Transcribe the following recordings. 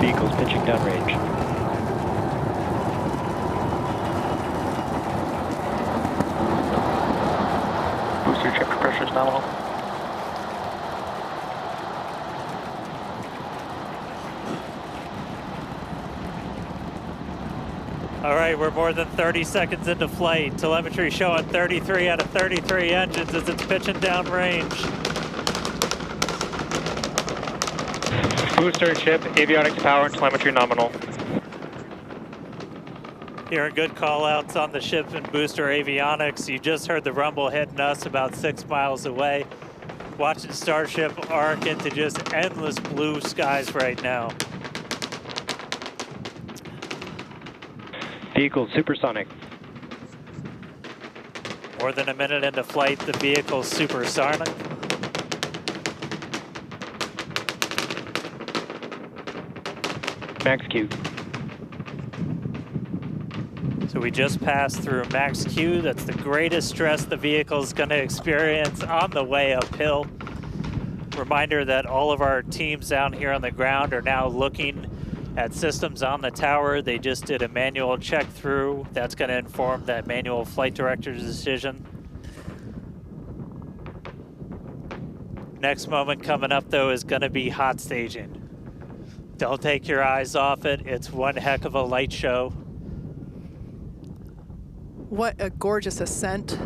Vehicles pitching downrange. Booster chamber pressure is nominal. All right, we're more than 30 seconds into flight. Telemetry showing 33 out of 33 engines as it's pitching downrange. Booster and ship, avionics, power, and telemetry nominal. Hearing good call outs on the ship and booster avionics. You just heard the rumble hitting us about 6 miles away. Watching Starship arc into just endless blue skies right now. Vehicle supersonic. More than a minute into flight, the vehicle's supersonic. Max Q. So we just passed through max Q. That's the greatest stress the vehicle's going to experience on the way uphill. Reminder that all of our teams down here on the ground are now looking at systems on the tower. They just did a manual check through. That's going to inform that manual flight director's decision. Next moment coming up, though, is going to be hot staging. Don't take your eyes off it. It's one heck of a light show. What a gorgeous ascent.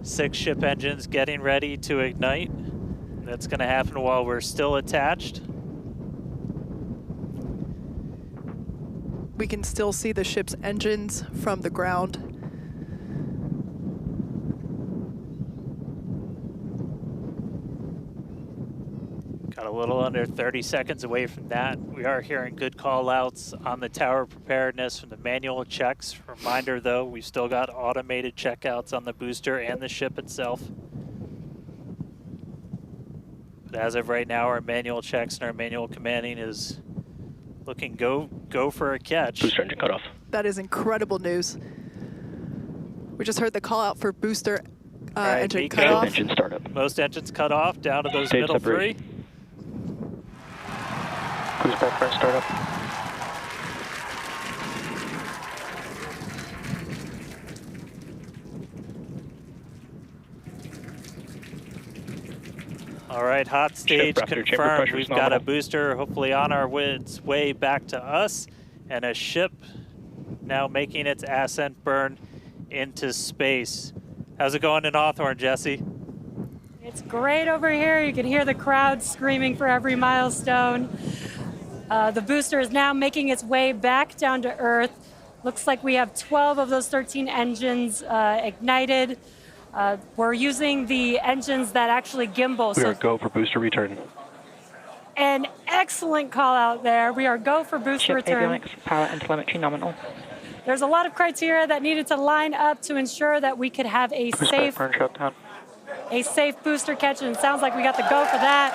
6 ship engines getting ready to ignite. That's going to happen while we're still attached. We can still see the ship's engines from the ground. Got a little under 30 seconds away from that. We are hearing good call outs on the tower preparedness from the manual checks. Reminder though, we've still got automated checkouts on the booster and the ship itself. But as of right now, our manual checks and our manual commanding is looking go for a catch. Booster engine cutoff. That is incredible news. We just heard the call out for booster Right, engine MECO. cutoff. Engine startup. Most engines cut off, down to those Stage middle separation. 3. Cruise backburn startup. All right, hot stage Ship raptor, chamber confirmed. pressure We've is got a nominal. booster hopefully on our way back to us, and a ship now making its ascent burn into space. How's it going in Hawthorne, Jesse? It's great over here. You can hear the crowd screaming for every milestone. The booster is now making its way back down to Earth. Looks like we have 12 of those 13 engines ignited. We're using the engines that actually gimbal. We are go for booster return. An excellent call out there. We are go for booster Ship return. avionics, power, and telemetry nominal. There's a lot of criteria that needed to line up to ensure that we could have a Cruise safe backburn shutdown. booster catch, and it sounds like we got the go for that.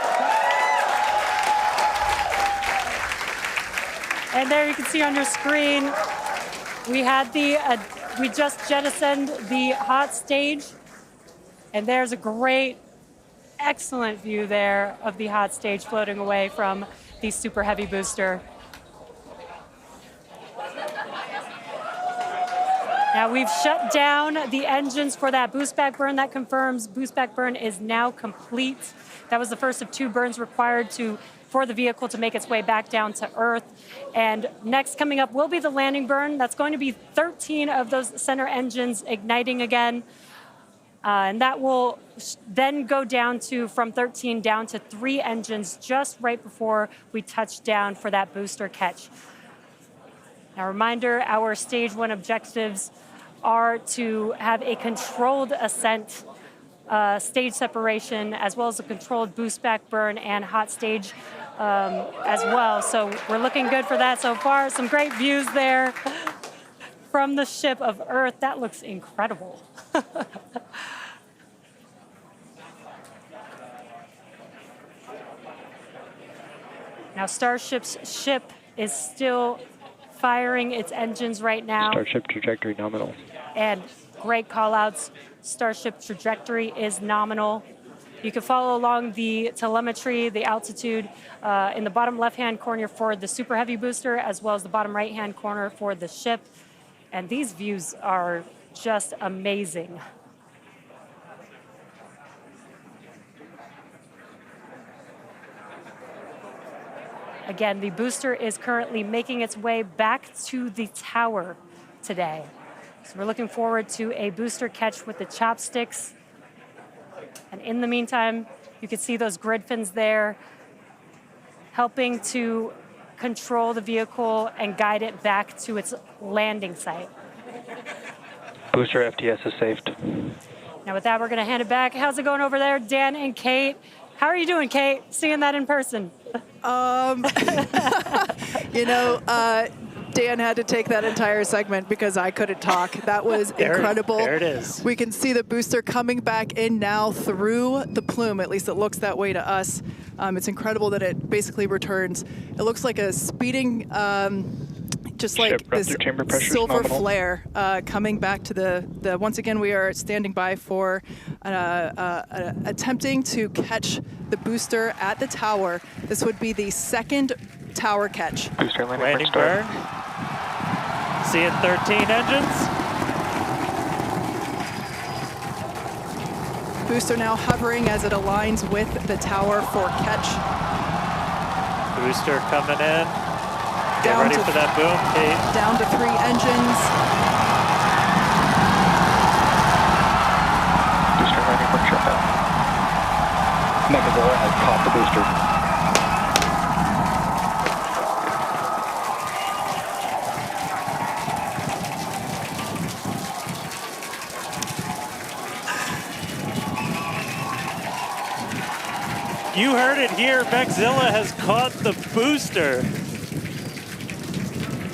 And there you can see on your screen, we had we just jettisoned the hot stage, and there's a great, excellent view there of the hot stage floating away from the super heavy booster. Now we've shut down the engines for that boost back burn. That confirms boost back burn is now complete. That was the first of 2 burns required for the vehicle to make its way back down to Earth. And next coming up will be the landing burn. That's going to be 13 of those center engines igniting again. And that will then go down from 13 down to 3 engines just right before we touch down for that booster catch. Now, reminder, our stage 1 objectives are to have a controlled ascent, stage separation, as well as a controlled boost back burn and hot stage as well. So we're looking good for that so far. Some great views there from the ship of Earth. That looks incredible. Now, Starship's ship is still firing its engines right now. Starship trajectory nominal. And great call outs. Starship trajectory is nominal. You can follow along the telemetry, the altitude in the bottom left-hand corner for the Super Heavy booster, as well as the bottom right-hand corner for the ship. And these views are just amazing. Again, the booster is currently making its way back to the tower today. So we're looking forward to a booster catch with the chopsticks. And in the meantime, you can see those grid fins there, helping to control the vehicle and guide it back to its landing site. Booster FTS is saved. Now with that, we're gonna hand it back. How's it going over there, Dan and Kate? How are you doing, Kate? Seeing that in person? You know, Dan had to take that entire segment because I couldn't talk. That was incredible. There it is. We can see the booster coming back in now through the plume. At least it looks that way to us. It's incredible that it basically returns. It looks like a speeding, just like this silver flare coming back to the. Once again, we are standing by for attempting to catch the booster at the tower. This would be the second tower catch. Booster Landing burn. Seeing 13 engines. Booster now hovering as it aligns with the tower for catch. Booster coming in. Get ready for that boom, Kate. Down to 3 engines. Booster landing burn shutdown. MECO has caught the booster. You heard it here. Mechzilla has caught the booster.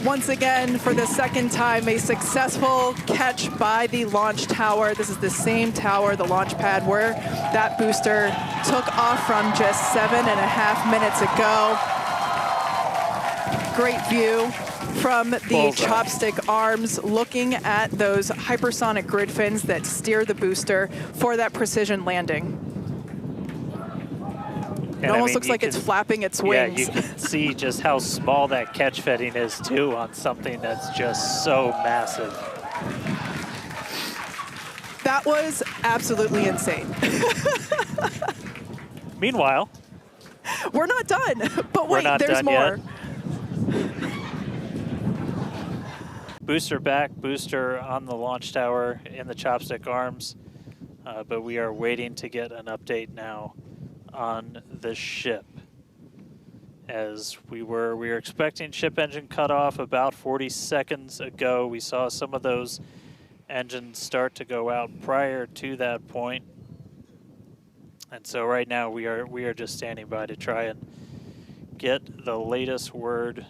Once again, for the second time, a successful catch by the launch tower. This is the same tower, the launch pad, where that booster took off from just 7.5 minutes ago. Great view from the chopstick arms, looking at those hypersonic grid fins that steer the booster for that precision landing. It almost looks like it's flapping its wings. Yeah, you can see just how small that catch fetting is, too, on something that's just so massive. That was absolutely insane. Meanwhile, we're not done, but wait, there's more. Booster back, booster on the launch tower in the chopstick arms, but we are waiting to get an update now on the ship. As we were expecting ship engine cutoff about 40 seconds ago. We saw some of those engines start to go out prior to that point. And so right now we are just standing by to try and get the latest word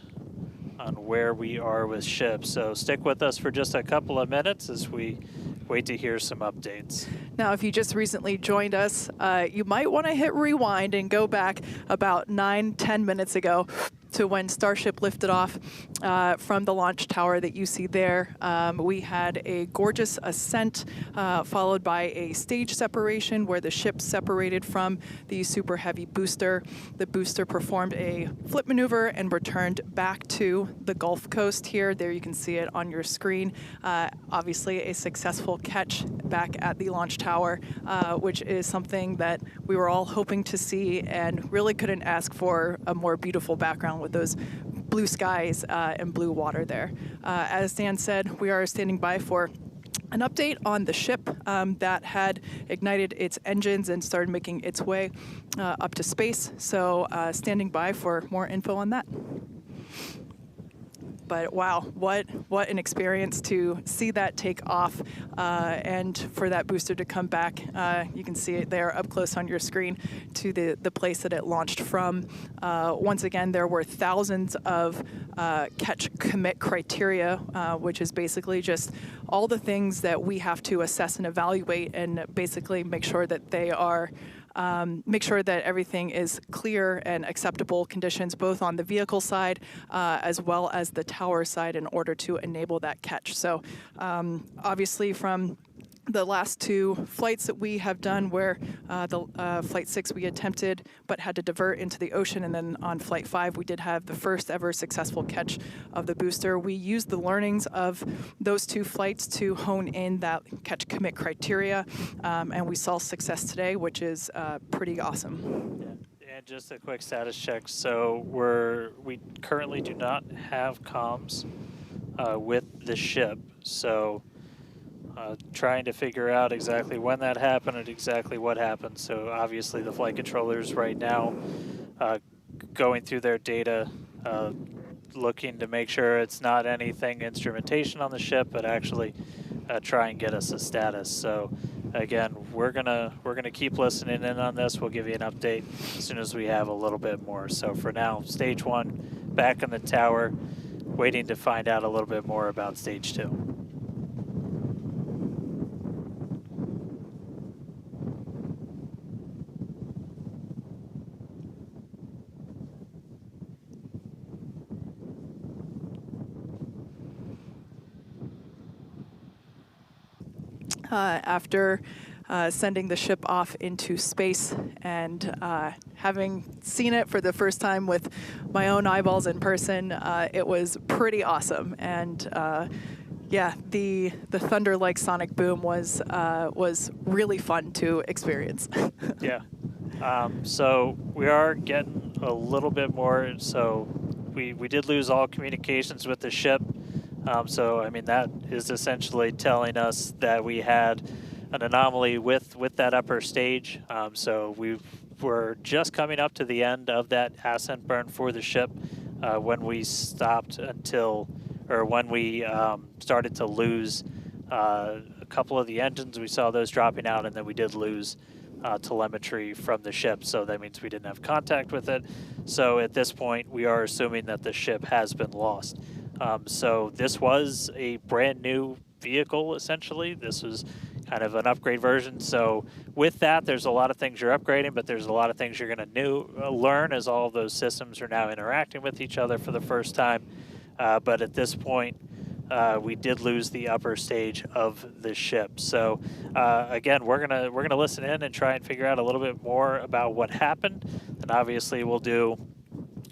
on where we are with ships. So stick with us for just a couple of minutes as we wait to hear some updates. Now, if you just recently joined us, you might want to hit rewind and go back about 9-10 minutes ago to when Starship lifted off from the launch tower that you see there. We had a gorgeous ascent followed by a stage separation where the ship separated from the Super Heavy booster. The booster performed a flip maneuver and returned back to the Gulf Coast here. There you can see it on your screen. Obviously a successful catch back at the launch tower, which is something that we were all hoping to see and really couldn't ask for a more beautiful background with those blue skies and blue water there. As Dan said, we are standing by for an update on the ship that had ignited its engines and started making its way up to space. So standing by for more info on that. But wow, what an experience to see that take off and for that booster to come back. You can see it there up close on your screen to the place that it launched from. Once again, there were thousands of catch commit criteria, which is basically just all the things that we have to assess and evaluate and basically make sure that they are make sure that everything is clear and acceptable conditions, both on the vehicle side as well as the tower side, in order to enable that catch. So obviously from the last two flights that we have done, where the Flight 6 we attempted but had to divert into the ocean, and then on Flight 5 we did have the first ever successful catch of the booster. We used the learnings of those two flights to hone in that catch commit criteria, and we saw success today, which is pretty awesome. Yeah. And just a quick status check. So we currently do not have comms with the ship. So trying to figure out exactly when that happened and exactly what happened. So obviously the flight controllers right now going through their data, looking to make sure it's not anything instrumentation on the ship, but actually try and get us a status. So again, we're gonna keep listening in on this. We'll give you an update as soon as we have a little bit more. So for now, stage 1 back in the tower, waiting to find out a little bit more about stage 2. After sending the ship off into space and having seen it for the first time with my own eyeballs in person, it was pretty awesome. And yeah, the thunder-like sonic boom was really fun to experience. Yeah. So we are getting a little bit more. So we did lose all communications with the ship. So, I mean, that is essentially telling us that we had an anomaly with that upper stage. So we were just coming up to the end of that ascent burn for the ship when we stopped when we started to lose a couple of the engines. We saw those dropping out, and then we did lose telemetry from the ship. So that means we didn't have contact with it. So at this point, we are assuming that the ship has been lost. So this was a brand new vehicle, essentially. This was kind of an upgrade version. So with that, there's a lot of things you're upgrading, but there's a lot of things you're going to learn as all of those systems are now interacting with each other for the first time. But at this point, we did lose the upper stage of the ship. So again, we're gonna listen in and try and figure out a little bit more about what happened. And obviously, we'll do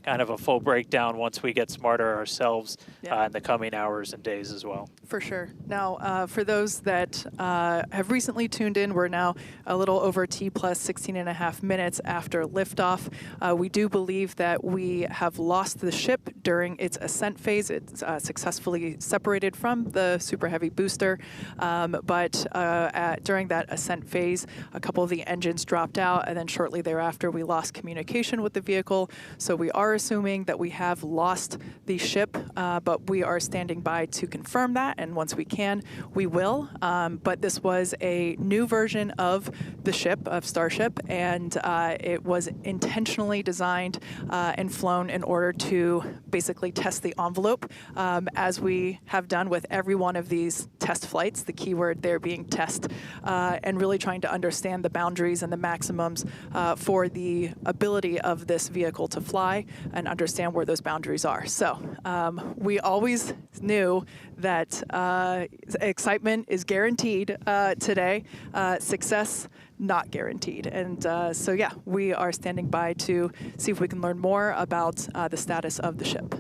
kind of a full breakdown once we get smarter ourselves in the coming hours and days as well. For sure. Now, for those that have recently tuned in, we're now a little over T plus 16 and a half minutes after liftoff. We do believe that we have lost the ship during its ascent phase. It's successfully separated from the Super Heavy booster, but during that ascent phase, a couple of the engines dropped out, and then shortly thereafter, we lost communication with the vehicle. So we are assuming that we have lost the ship, but we are standing by to confirm that, and once we can, we will. But this was a new version of the ship, of Starship, and it was intentionally designed and flown in order to basically test the envelope, as we have done with every one of these test flights, the keyword there being test, and really trying to understand the boundaries and the maximums for the ability of this vehicle to fly and understand where those boundaries are. So we always knew that excitement is guaranteed today, success not guaranteed. And so yeah, we are standing by to see if we can learn more about the status of the ship.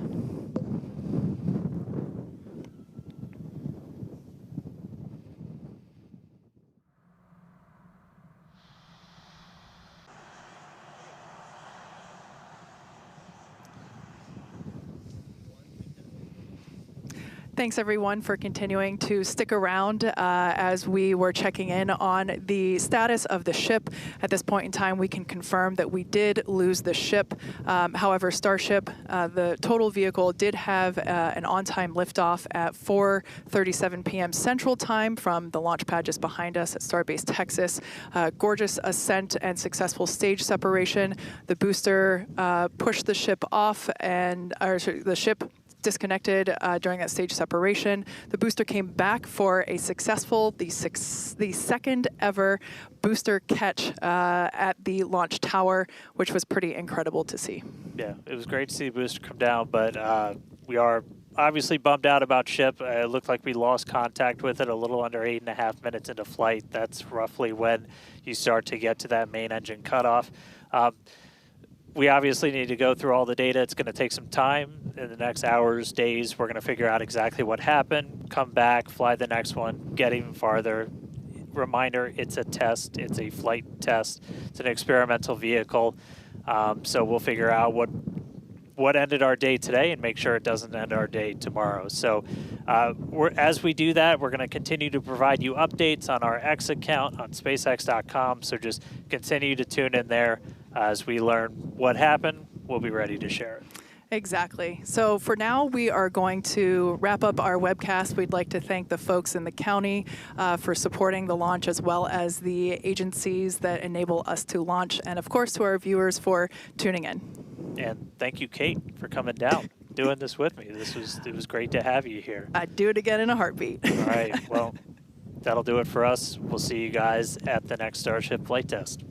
Thanks everyone for continuing to stick around as we were checking in on the status of the ship. At this point in time, we can confirm that we did lose the ship. However, Starship, the total vehicle, did have an on-time liftoff at 4:37 p.m. Central Time from the launch pad just behind us at Starbase Texas. Gorgeous ascent and successful stage separation. The booster pushed the ship off, and the ship disconnected during that stage separation. The booster came back for a successful, the second ever booster catch at the launch tower, which was pretty incredible to see. Yeah, it was great to see the booster come down, but we are obviously bummed out about ship. It looked like we lost contact with it a little under 8.5 minutes into flight. That's roughly when you start to get to that main engine cutoff. We obviously need to go through all the data. It's going to take some time. In the next hours, days, we're going to figure out exactly what happened, come back, fly the next one, get even farther. Reminder, it's a test. It's a flight test. It's an experimental vehicle. So we'll figure out what ended our day today and make sure it doesn't end our day tomorrow. So as we do that, we're going to continue to provide you updates on our X account on SpaceX.com. So just continue to tune in there. As we learn what happened, we'll be ready to share it. Exactly. So for now, we are going to wrap up our webcast. We'd like to thank the folks in the county for supporting the launch, as well as the agencies that enable us to launch, and of course to our viewers for tuning in. And thank you, Kate, for coming down, doing this with me. It was great to have you here. I'd do it again in a heartbeat. All right. Well, that'll do it for us. We'll see you guys at the next Starship flight test.